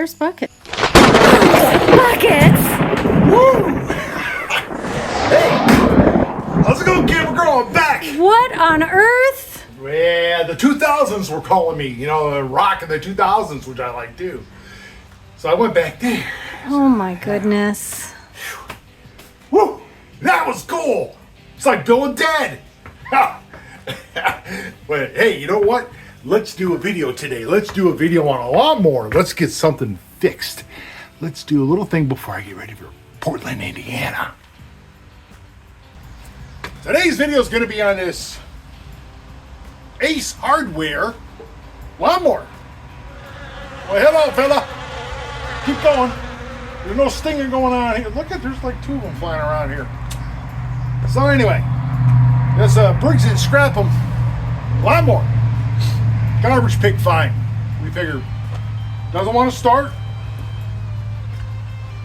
where's Bucket? Buckets! Woo! Hey! How's it going, camera girl? I'm back! What on earth? Yeah, the 2000s were calling me. You know, the rock in the 2000s, which I like too. So I went back there. Oh my goodness. Woo! That was cool! It's like Bill and Ted! But hey, you know what? Let's do a video today. Let's do a video on a lawnmower. Let's get something fixed. Let's do a little thing before I get ready for Portland, Indiana. Today's video is going to be on this Ace Hardware lawnmower. Well, hello, fella. Keep going. There's no stinging going on here. Look at, there's like two of them flying around here. So anyway, this Briggs and Stratton lawnmower. Garbage pig fine. We figured doesn't want to start.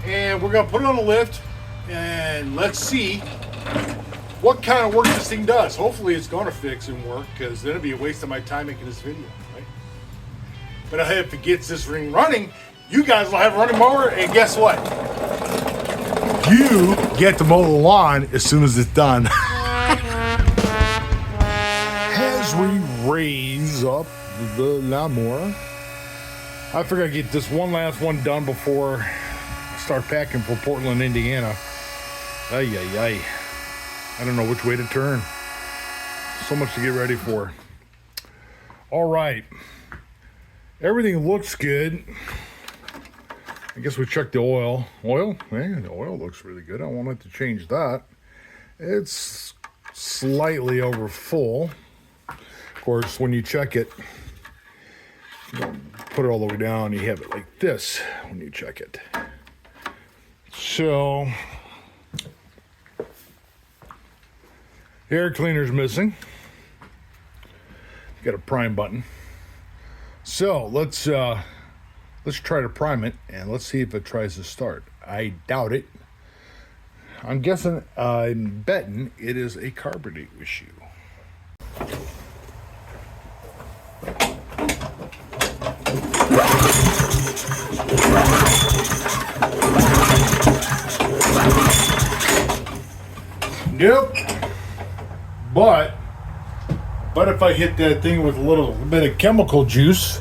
And we're going to put it on a lift. And let's see what kind of work this thing does. Hopefully it's going to fix and work, because then it'd be a waste of my time making this video, right? But if it gets this ring running, you guys will have a running mower, and guess what? You get to mow the lawn as soon as it's done. As we raise up the lawnmower, I figure I'd get this one last one done before I start packing for Portland, Indiana. Ay, ay, ay. I don't know which way to turn. So much to get ready for. All right. Everything looks good. I guess we checked the oil. Oil? Man, the oil looks really good. I wanted to change that. It's slightly over full. Of course, when you check it, you don't put it all the way down. You have it like this when you check it. So, air cleaner's missing. Got a prime button. So let's try to prime it, and let's see if it tries to start. I doubt it. I'm betting it is a carburetor issue. Yep. But if I hit that thing with a little bit of chemical juice,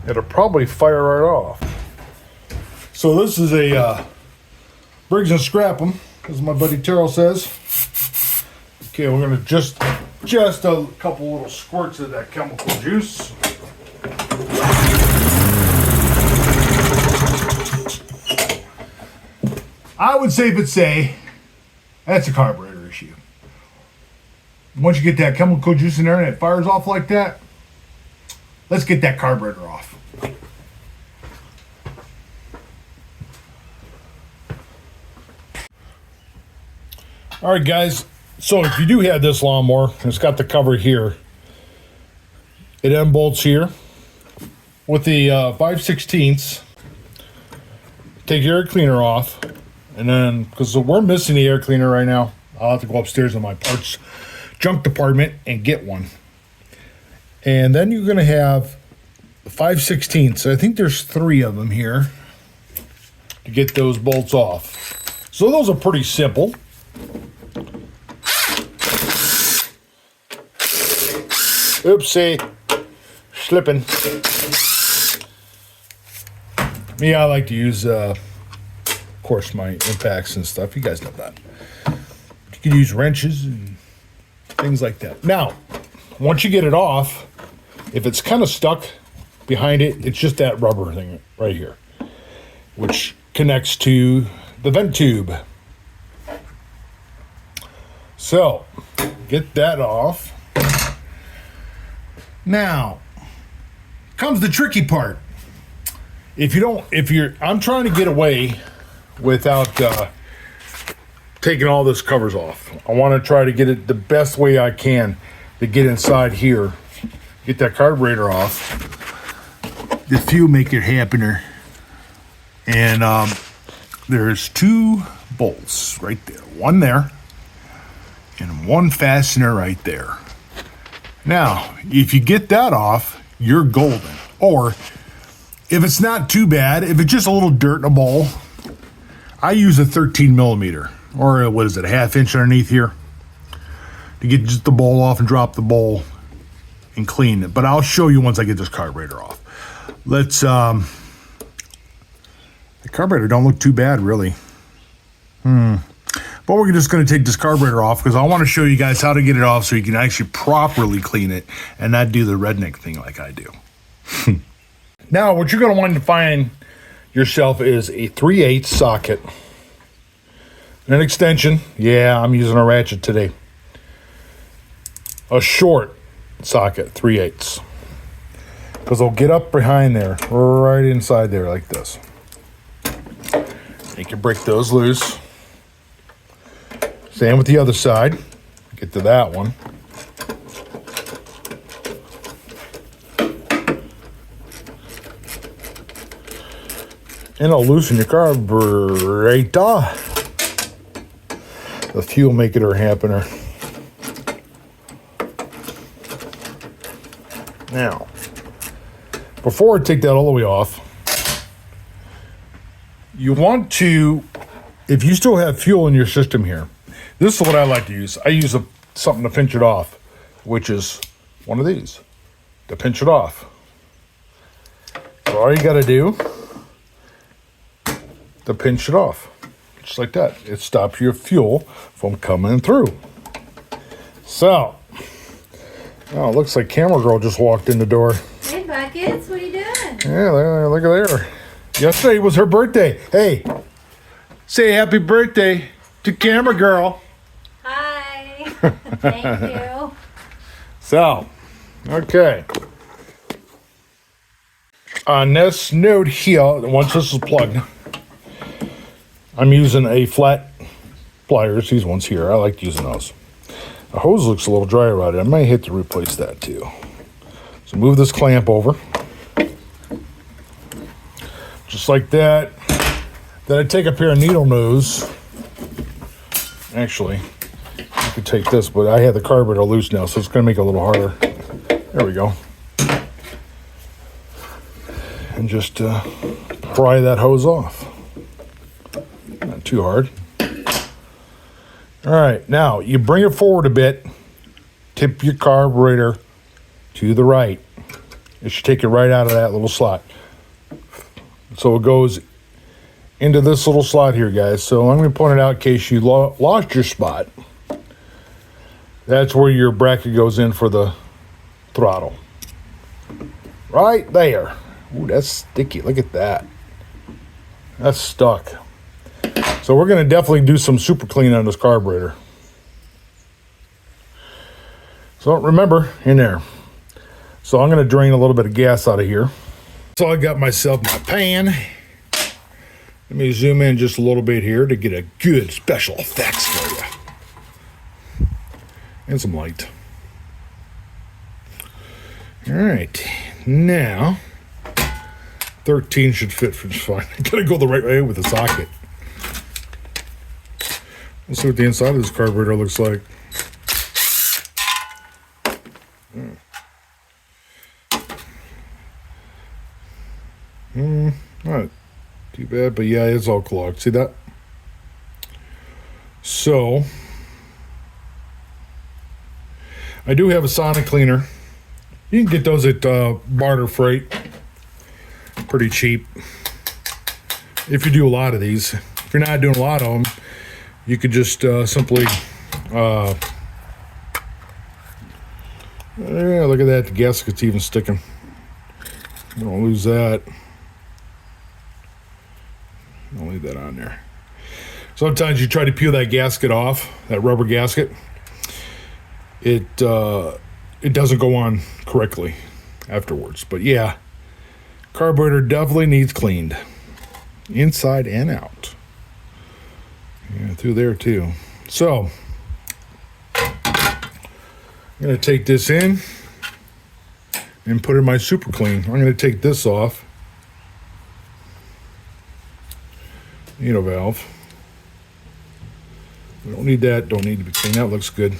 it'll probably fire right off. So this is a Briggs and Stratton, as my buddy Terrell says. Okay, we're gonna just a couple little squirts of that chemical juice. I would say that's a carburetor issue. Once you get that chemical juice in there and it fires off like that, let's get that carburetor off. All right, guys. So if you do have this lawnmower, it's got the cover here. It end bolts here with the 5/16. Take your air cleaner off, and then because we're missing the air cleaner right now, I'll have to go upstairs in my parts junk department and get one. And then you're going to have 5/16. I think there's 3 of them here to get those bolts off. So those are pretty simple. Oopsie, slipping. Me, I like to use, of course, my impacts and stuff. You guys know that. You can use wrenches and things like that. Now, once you get it off, if it's kind of stuck behind it, it's just that rubber thing right here, which connects to the vent tube. So, get that off. Now, comes the tricky part. I'm trying to get away without taking all this covers off. I want to try to get it the best way I can to get inside here, get that carburetor off. The few make it happener. And there's 2 bolts right there. One there and one fastener right there. Now, if you get that off, you're golden. Or If it's not too bad, if it's just a little dirt in a bowl, I use a 13 millimeter, or what is it, a half inch underneath here, to get just the bowl off and drop the bowl and clean it. But I'll show you once I get this carburetor off. Let's, the carburetor don't look too bad, really. But we're just going to take this carburetor off because I want to show you guys how to get it off so you can actually properly clean it and not do the redneck thing like I do. Now, what you're going to want to find yourself is a 3/8 socket. An extension. Yeah, I'm using a ratchet today. A short socket, 3/8. Because I'll get up behind there, right inside there like this. You can break those loose. Same with the other side. Get to that one. And it'll loosen your carburetor. The fuel maker happener. Now, before I take that all the way off, you want to, if you still have fuel in your system here, this is what I like to use. I use something to pinch it off, which is one of these to pinch it off. So all you got to do to pinch it off, just like that. It stops your fuel from coming through. So, oh, it looks like Camera Girl just walked in the door. Hey, Buckets, what are you doing? Yeah, look at there. Yesterday was her birthday. Hey, say happy birthday to Camera Girl. Hi. Thank you. So, okay. On this note here, once this is plugged, I'm using a flat pliers, these ones here. I like using those. The hose looks a little dry around it. I might hit to replace that too. So move this clamp over. Just like that. Then I take a pair of needle nose. Actually, I could take this, but I have the carburetor loose now, so it's going to make it a little harder. There we go. And just pry that hose off. Not too hard. All right, now you bring it forward a bit. Tip your carburetor to the right. It should take it right out of that little slot. So it goes into this little slot here, guys. So I'm going to point it out in case you lost your spot. That's where your bracket goes in for the throttle. Right there. Ooh, that's sticky. Look at that. That's stuck. So we're going to definitely do some super clean on this carburetor. So remember, in there. So I'm going to drain a little bit of gas out of here. So I got myself my pan. Let me zoom in just a little bit here to get a good special effects for you. And some light. All right. Now, 13 should fit just fine. I gotta go the right way with the socket. Let's see what the inside of this carburetor looks like. Not too bad, but yeah, it's all clogged. See that? So, I do have a Sonic cleaner. You can get those at Barter Freight. Pretty cheap. If you do a lot of these. If you're not doing a lot of them, you could just simply yeah, look at that, the gasket's even sticking. Don't lose that. I'll leave that on there. Sometimes you try to peel that gasket off, that rubber gasket. It doesn't go on correctly afterwards. But yeah, carburetor definitely needs cleaned, inside and out. Yeah, through there too. So I'm gonna take this in and put in my super clean. I'm gonna take this off. Needle valve. We don't need that. Don't need to be cleaned. That looks good.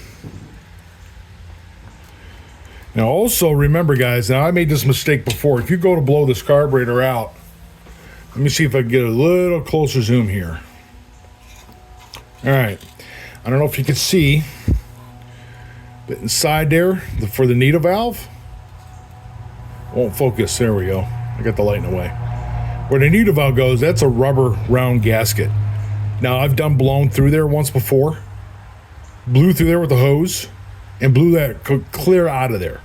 Now also remember guys, now I made this mistake before. If you go to blow this carburetor out, let me see if I can get a little closer zoom here. All right, I don't know if you can see, but inside there, for the needle valve, won't focus, there we go. I got the light in the way. Where the needle valve goes, that's a rubber round gasket. Now I've done blown through there once before, blew through there with a hose, and blew that clear out of there.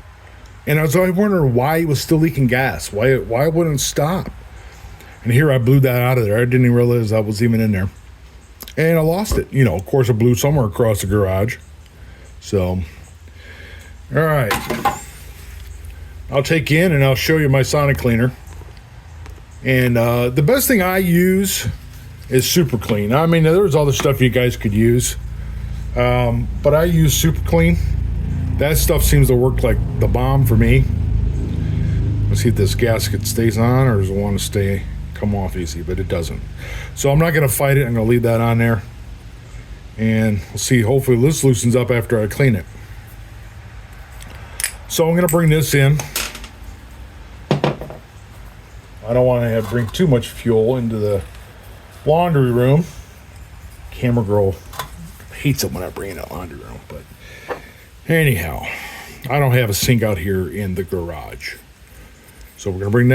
And I was always wondering why it was still leaking gas. Why wouldn't it stop? And here I blew that out of there. I didn't even realize I was even in there. And I lost it. You know, of course, I blew somewhere across the garage. So, all right. I'll take you in and I'll show you my sonic cleaner. And the best thing I use is Super Clean. I mean, there's other stuff you guys could use. But I use Super Clean. That stuff seems to work like the bomb for me. Let's see if this gasket stays on or does it want to come off easy, but it doesn't. So I'm not going to fight it. I'm going to leave that on there. And we'll see. Hopefully this loosens up after I clean it. So I'm going to bring this in. I don't want to bring too much fuel into the laundry room. Camera girl hates it when I bring in that laundry room, but anyhow, I don't have a sink out here in the garage. So we're going to bring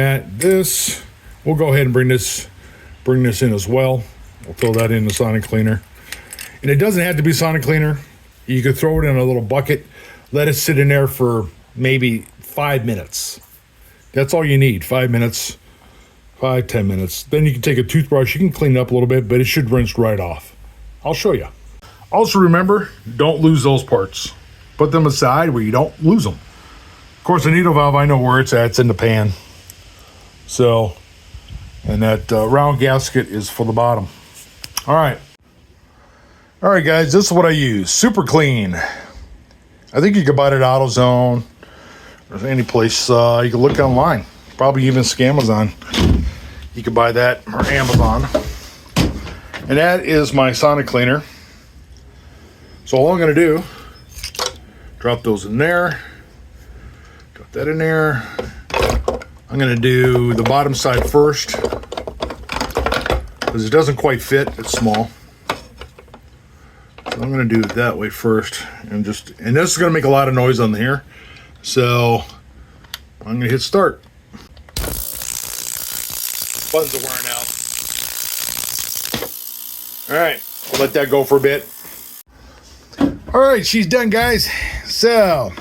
we'll go ahead and bring this in as well. We'll throw that in the sonic cleaner. And it doesn't have to be sonic cleaner. You could throw it in a little bucket, let it sit in there for maybe 5 minutes. That's all you need, 5 minutes, 10 minutes. Then you can take a toothbrush, you can clean it up a little bit, but it should rinse right off. I'll show you. Also remember, don't lose those parts. Put them aside where you don't lose them. Of course, the needle valve, I know where it's at. It's in the pan. So, and that round gasket is for the bottom. All right. All right, guys, this is what I use. Super Clean. I think you can buy it at AutoZone or any place. You can look online. Probably even Scamazon. You can buy that or Amazon. And that is my sonic cleaner. So all I'm going to do, drop those in there. Drop that in there. I'm going to do the bottom side first because it doesn't quite fit. It's small. So I'm going to do it that way first. And this is going to make a lot of noise on here. So I'm going to hit start. Buttons are wearing out. All right, I'll let that go for a bit. All right, she's done, guys. So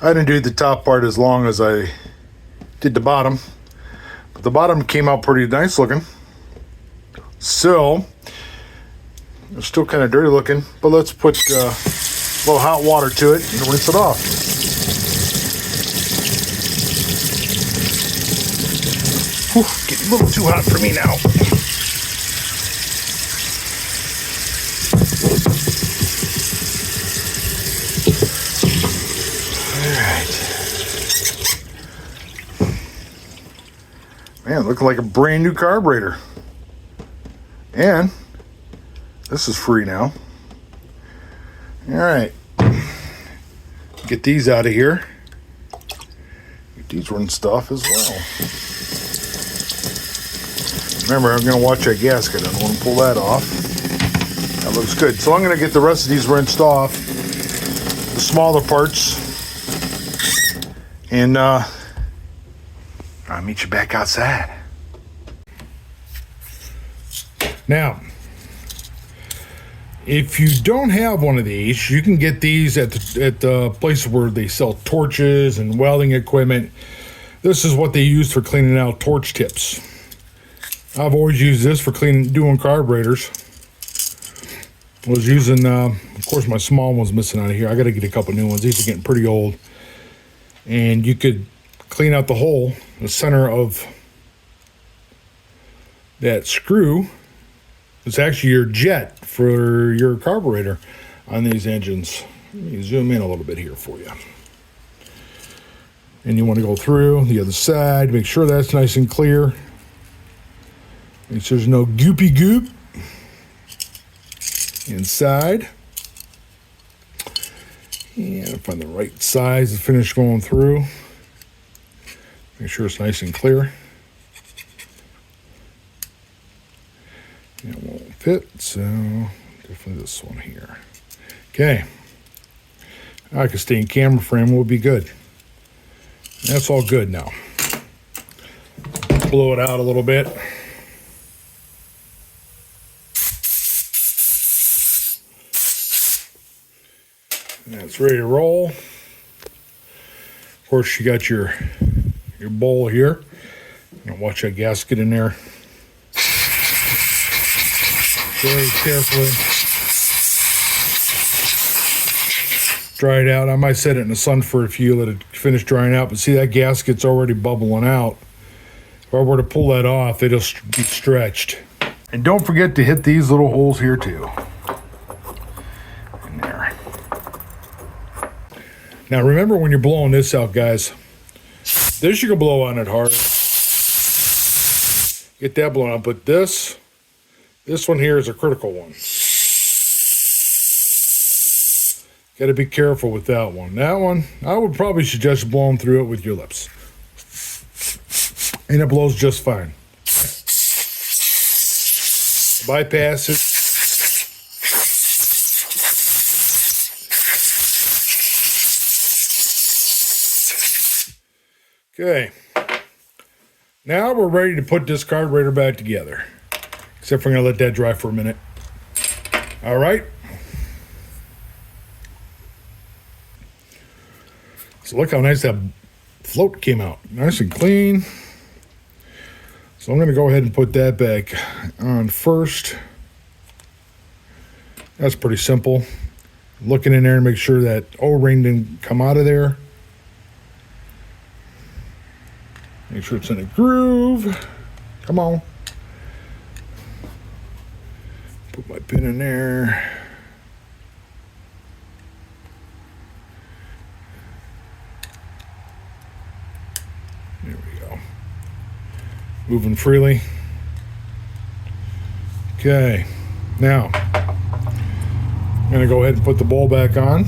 I didn't do the top part as long as I did the bottom, but the bottom came out pretty nice looking. So it's still kind of dirty looking, but let's put a little hot water to it and rinse it off. Whew, getting a little too hot for me now. Man, looking like a brand new carburetor. And this is free now. All right. Get these out of here. Get these rinsed off as well. Remember, I'm going to watch that gasket. I don't want to pull that off. That looks good. So I'm going to get the rest of these rinsed off. The smaller parts. And I'll meet you back outside. Now, if you don't have one of these, you can get these at the place where they sell torches and welding equipment. This is what they use for cleaning out torch tips. I've always used this for doing carburetors. I was using, of course, my small one's missing out of here. I got to get a couple new ones. These are getting pretty old. And you could clean out the hole, the center of that screw. It's actually your jet for your carburetor on these engines. Let me zoom in a little bit here for you. And you want to go through the other side, make sure that's nice and clear. Make sure there's no goopy goop inside. And find the right size to finish going through. Make sure it's nice and clear. It won't fit, so definitely this one here. Okay. I can stay in camera frame, will be good. That's all good now. Blow it out a little bit. And it's ready to roll. Of course, you got your bowl here. Watch that gasket in there. Very carefully. Dry it out. I might set it in the sun for a few, let it finish drying out. But see, that gasket's already bubbling out. If I were to pull that off, it'll be stretched. And don't forget to hit these little holes here too. In there. Now remember when you're blowing this out, guys, this you can blow on it hard. Get that blown out, but this one here is a critical one. Got to be careful with that one. That one, I would probably suggest blowing through it with your lips. And it blows just fine. Bypass it. Okay. Now we're ready to put this carburetor back together. Except for I'm going to let that dry for a minute. All right. So look how nice that float came out. Nice and clean. So I'm going to go ahead and put that back on first. That's pretty simple. Looking in there and make sure that O-ring didn't come out of there. Make sure it's in a groove. Come on. Put my pin in there. There we go. Moving freely. Okay. Now, I'm going to go ahead and put the bowl back on.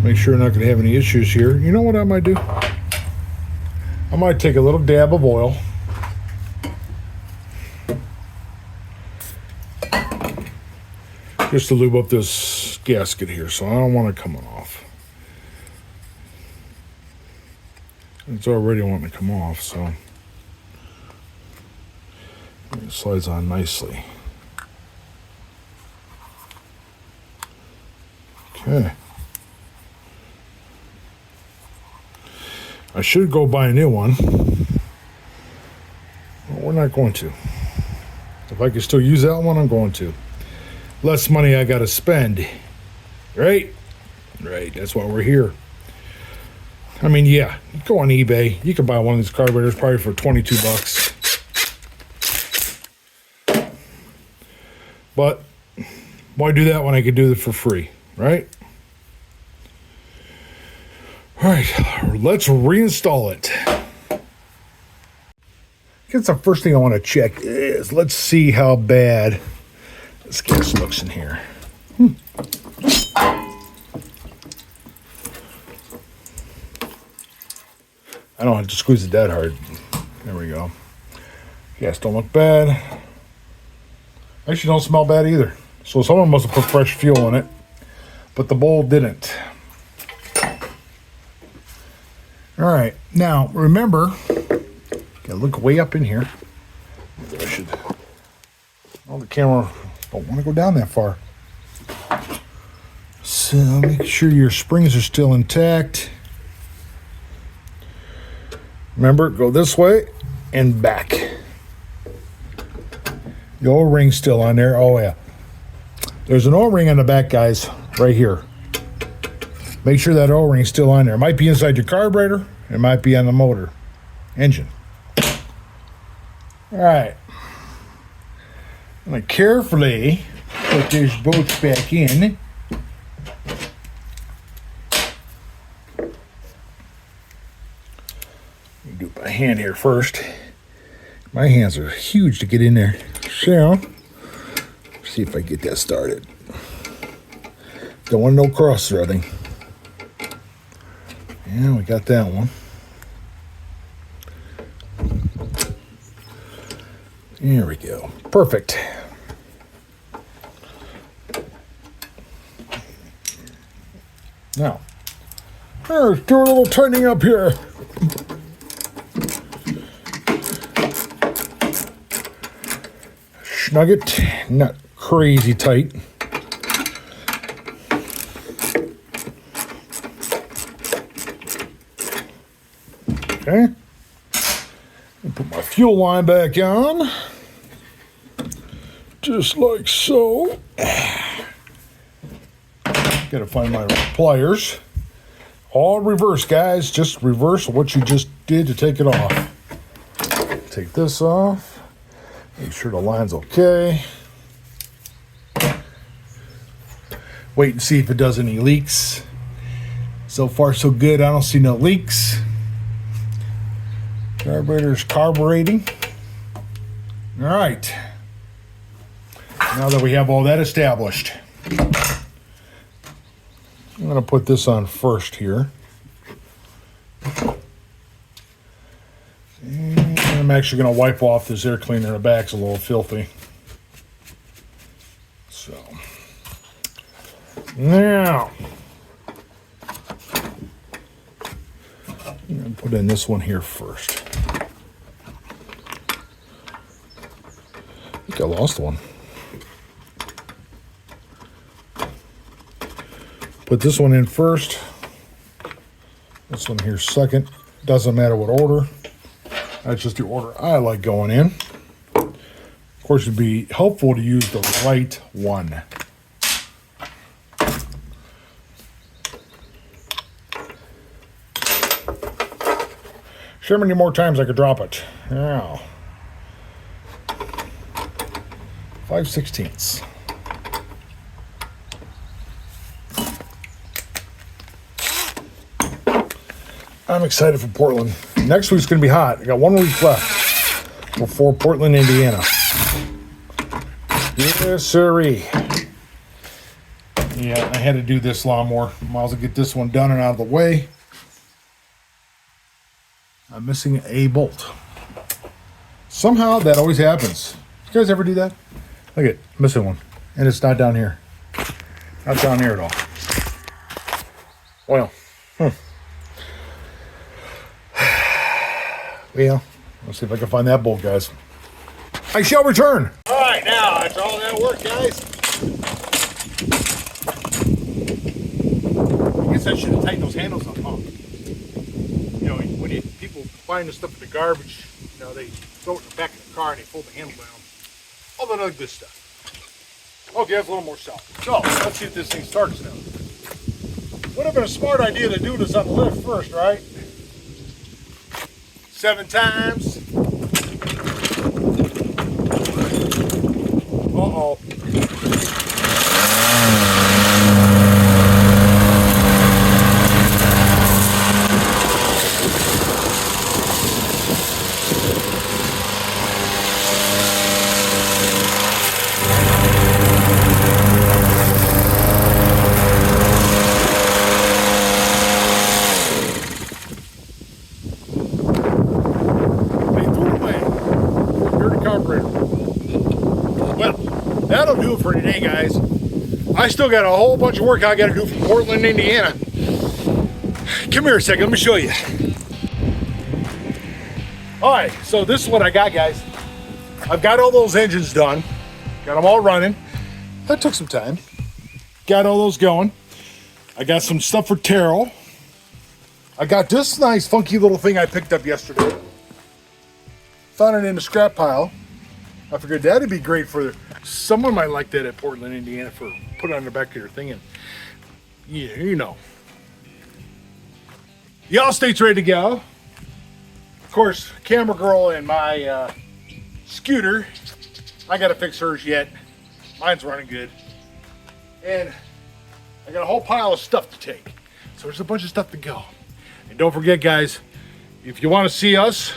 Make sure I'm not going to have any issues here. You know what I might do? I might take a little dab of oil. Just to lube up this gasket here, so I don't want it coming off. It's already wanting to come off, so it slides on nicely. Okay. I should go buy a new one. Well, we're not going to. If I can still use that one, I'm going to. Less money I got to spend. Right? Right, that's why we're here. I mean, yeah, you go on eBay. You can buy one of these carburetors probably for 22 bucks. But why do that when I could do it for free, right? All right, let's reinstall it. I guess the first thing I want to check is, let's see how bad this gas looks in here. I don't have to squeeze it that hard. There we go. Gas don't look bad. Actually don't smell bad either. So someone must have put fresh fuel in it, but the bowl didn't. All right, now remember, gotta look way up in here. Maybe I should. Oh, the camera don't want to go down that far. So make sure your springs are still intact. Remember, go this way and back. The O-ring's still on there. Oh yeah, there's an O-ring on the back, guys, right here. Make sure that O-ring's still on there. It might be inside your carburetor. It might be on the motor engine. All right. I'm going to carefully put these bolts back in. Do it by hand here first. My hands are huge to get in there. So, see if I get that started. Don't want no cross threading. Yeah, we got that one. Here we go. Perfect. Now, let's do a little tightening up here. Snug it, not crazy tight. Okay. Put my fuel line back on. Just like so. Gotta find my pliers. All reverse, guys. Just reverse what you just did to take it off. Take this off. Make sure the line's okay. Wait and see if it does any leaks. So far, so good. I don't see no leaks. Carburetor's carbureting. All right. Now that we have all that established, I'm going to put this on first here. And I'm actually going to wipe off this air cleaner. The back's a little filthy. So, now, I'm going to put in this one here first. I think I lost one. Put this one in first. This one here second. Doesn't matter what order. That's just the order I like going in. Of course, it'd be helpful to use the right one. Show me how many more times I could drop it. Now, 5/16. I'm excited for Portland. Next week's going to be hot. I got 1 week left before Portland, Indiana. Yes, sirree. Yeah, I had to do this lawnmower. Might as well get this one done and out of the way. I'm missing a bolt. Somehow that always happens. You guys ever do that? Look at missing one. And it's not down here. Not down here at all. Well, Well, let's see if I can find that bolt, guys. I shall return. All right, now, after all that work, guys, I guess I should have tightened those handles up, huh? You know, when people find the stuff in the garbage, you know, they throw it in the back of the car and they fold the handle down. All that other good stuff. Okay, that's a little more self. So, let's see if this thing starts now. Would have been a smart idea to do this on the lift first, right? 7 times. Uh-oh. That'll do it for today, guys. I still got a whole bunch of work I got to do from Portland, Indiana. Come here a second, let me show you. All right, so this is what I got, guys. I've got all those engines done. Got them all running. That took some time. Got all those going. I got some stuff for Terrell. I got this nice funky little thing I picked up yesterday. Found it in the scrap pile. I figured that'd be great for someone might like that at Portland, Indiana, for put it on the back of your thing and yeah, you know. The Allstate's ready to go. Of course, camera girl and my scooter. I gotta fix hers yet. Mine's running good. And I got a whole pile of stuff to take. So there's a bunch of stuff to go. And don't forget, guys, if you want to see us,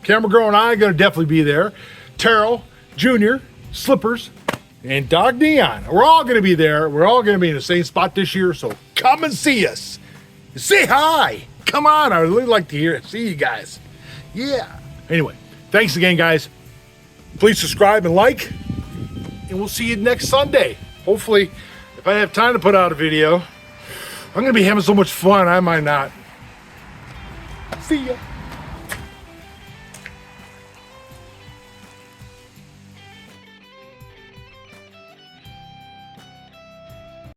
camera girl and I are gonna definitely be there. Terrell, Junior, Slippers, and Dog Neon. We're all going to be there. We're all going to be in the same spot this year, so come and see us. Say hi. Come on, I would really like to hear it. See you guys. Yeah. Anyway, thanks again, guys. Please subscribe and like, and we'll see you next Sunday. Hopefully, if I have time to put out a video. I'm going to be having so much fun, I might not. See ya.